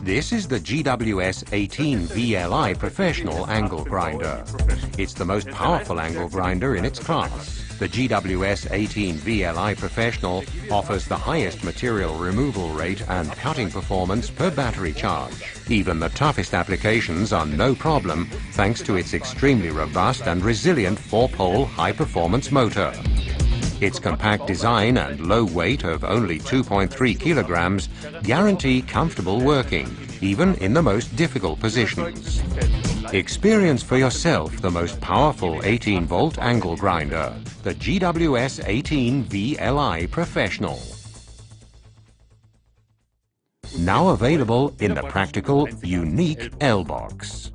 This is the GWS 18V-Li professional angle grinder. It's the most powerful angle grinder in its class. The GWS 18V-Li professional offers the highest material removal rate and cutting performance per battery charge. Even the toughest applications are no problem thanks to its extremely robust and resilient 4-pole high-performance motor. Its compact design and low weight of only 2.3 kilograms guarantee comfortable working, even in the most difficult positions. Experience for yourself the most powerful 18-volt angle grinder, the GWS 18V-Li Professional. Now available in the practical, unique L-Box.